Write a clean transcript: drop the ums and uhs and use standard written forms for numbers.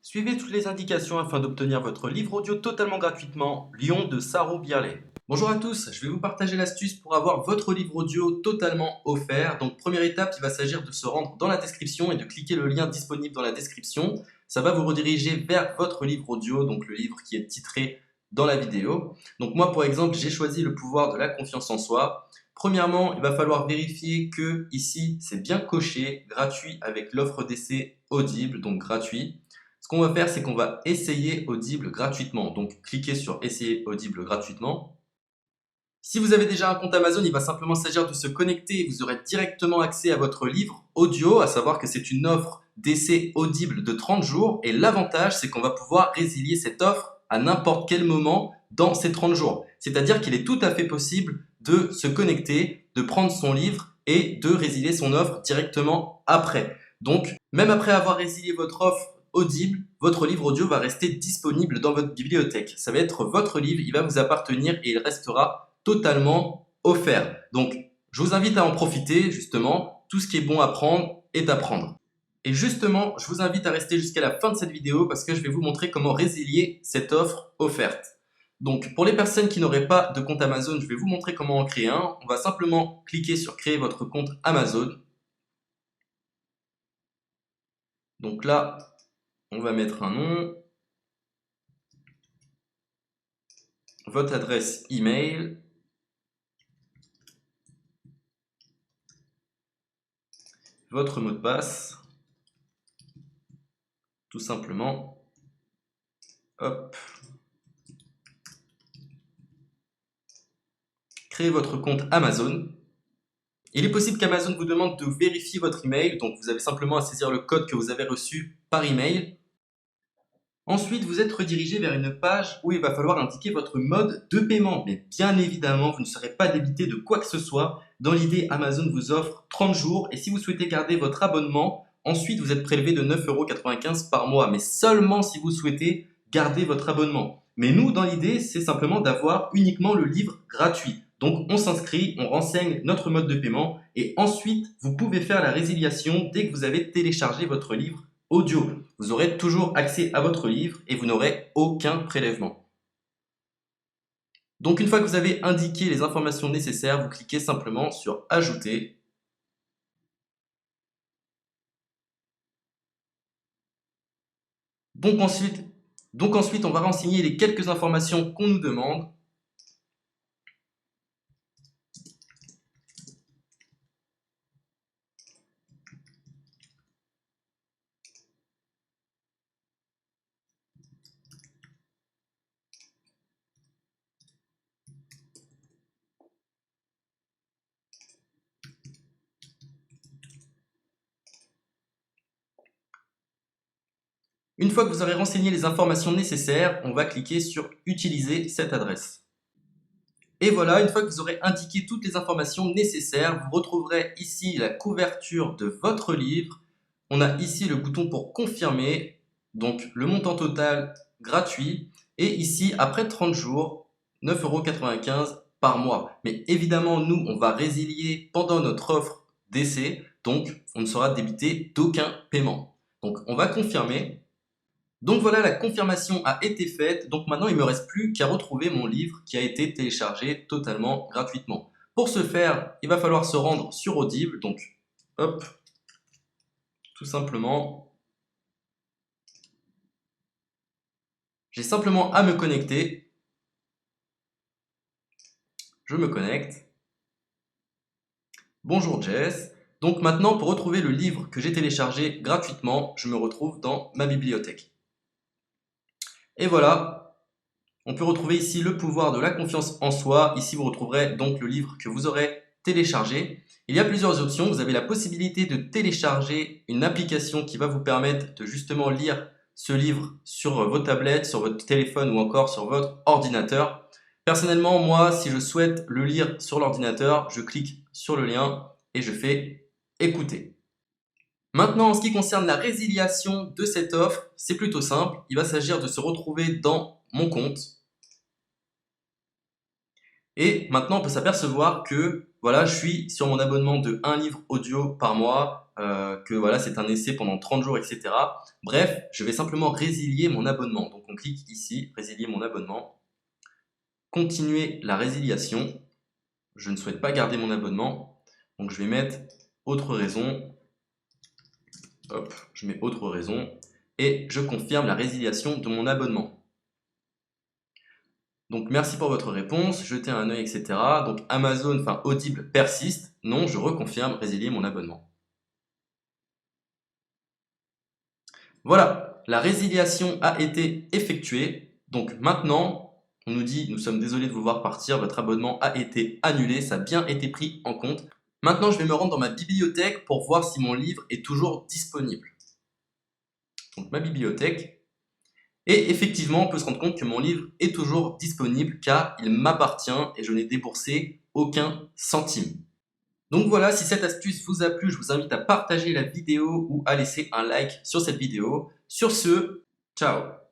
Suivez toutes les indications afin d'obtenir votre livre audio totalement gratuitement, Lion de Saro Birley. Bonjour à tous, je vais vous partager l'astuce pour avoir votre livre audio totalement offert. Donc première étape, il va s'agir de se rendre dans la description et de cliquer le lien disponible dans la description. Ça va vous rediriger vers votre livre audio, donc le livre qui est titré dans la vidéo. Donc moi par exemple, j'ai choisi le pouvoir de la confiance en soi. Premièrement, il va falloir vérifier que ici c'est bien coché, gratuit avec l'offre d'essai Audible, donc gratuit. Ce qu'on va faire, c'est qu'on va essayer Audible gratuitement. Donc, cliquez sur Essayer Audible gratuitement. Si vous avez déjà un compte Amazon, il va simplement s'agir de se connecter et vous aurez directement accès à votre livre audio, à savoir que c'est une offre d'essai Audible de 30 jours. Et l'avantage, c'est qu'on va pouvoir résilier cette offre à n'importe quel moment dans ces 30 jours. C'est-à-dire qu'il est tout à fait possible de se connecter, de prendre son livre et de résilier son offre directement après. Donc, même après avoir résilié votre offre Audible, votre livre audio va rester disponible dans votre bibliothèque. Ça va être votre livre, il va vous appartenir et il restera totalement offert. Donc, je vous invite à en profiter, justement. Tout ce qui est bon à prendre est à prendre. Et justement, je vous invite à rester jusqu'à la fin de cette vidéo parce que je vais vous montrer comment résilier cette offre offerte. Donc, pour les personnes qui n'auraient pas de compte Amazon, je vais vous montrer comment en créer un. On va simplement cliquer sur créer votre compte Amazon. Donc là, on va mettre un nom, votre adresse email, votre mot de passe, tout simplement. Hop. Créez votre compte Amazon. Il est possible qu'Amazon vous demande de vérifier votre email, donc vous avez simplement à saisir le code que vous avez reçu par email. Ensuite, vous êtes redirigé vers une page où il va falloir indiquer votre mode de paiement. Mais bien évidemment, vous ne serez pas débité de quoi que ce soit. Dans l'idée, Amazon vous offre 30 jours et si vous souhaitez garder votre abonnement, ensuite vous êtes prélevé de 9,95 € par mois, mais seulement si vous souhaitez garder votre abonnement. Mais nous, dans l'idée, c'est simplement d'avoir uniquement le livre gratuit. Donc on s'inscrit, on renseigne notre mode de paiement et ensuite vous pouvez faire la résiliation dès que vous avez téléchargé votre livre audio. Vous aurez toujours accès à votre livre et vous n'aurez aucun prélèvement. Donc une fois que vous avez indiqué les informations nécessaires, vous cliquez simplement sur Ajouter. Donc ensuite, on va renseigner les quelques informations qu'on nous demande. Une fois que vous aurez renseigné les informations nécessaires, on va cliquer sur Utiliser cette adresse. Et voilà, une fois que vous aurez indiqué toutes les informations nécessaires, vous retrouverez ici la couverture de votre livre. On a ici le bouton pour confirmer, donc le montant total gratuit. Et ici, après 30 jours, 9,95 € par mois. Mais évidemment, nous, on va résilier pendant notre offre d'essai, donc on ne sera débité d'aucun paiement. Donc on va confirmer. Donc voilà, la confirmation a été faite, donc maintenant il ne me reste plus qu'à retrouver mon livre qui a été téléchargé totalement gratuitement. Pour ce faire, il va falloir se rendre sur Audible, donc hop, tout simplement, j'ai simplement à me connecter, je me connecte, bonjour Jess, donc maintenant pour retrouver le livre que j'ai téléchargé gratuitement, je me retrouve dans ma bibliothèque. Et voilà, on peut retrouver ici le pouvoir de la confiance en soi. Ici, vous retrouverez donc le livre que vous aurez téléchargé. Il y a plusieurs options. Vous avez la possibilité de télécharger une application qui va vous permettre de justement lire ce livre sur vos tablettes, sur votre téléphone ou encore sur votre ordinateur. Personnellement, moi, si je souhaite le lire sur l'ordinateur, je clique sur le lien et je fais écouter. Maintenant, en ce qui concerne la résiliation de cette offre, c'est plutôt simple. Il va s'agir de se retrouver dans mon compte. Et maintenant, on peut s'apercevoir que voilà, je suis sur mon abonnement de 1 livre audio par mois. que voilà, c'est un essai pendant 30 jours, etc. Bref, je vais simplement résilier mon abonnement. Donc on clique ici, résilier mon abonnement, continuer la résiliation. Je ne souhaite pas garder mon abonnement, donc je vais mettre autre raison. Hop, je mets autre raison et je confirme la résiliation de mon abonnement. Donc merci pour votre réponse, jetez un œil, etc. Donc Amazon, enfin Audible persiste. Non, je reconfirme, résilier mon abonnement. Voilà, la résiliation a été effectuée. Donc maintenant, on nous dit, nous sommes désolés de vous voir partir, votre abonnement a été annulé, ça a bien été pris en compte. Maintenant, je vais me rendre dans ma bibliothèque pour voir si mon livre est toujours disponible. Donc ma bibliothèque. Et effectivement, on peut se rendre compte que mon livre est toujours disponible car il m'appartient et je n'ai déboursé aucun centime. Donc voilà, si cette astuce vous a plu, je vous invite à partager la vidéo ou à laisser un like sur cette vidéo. Sur ce, ciao!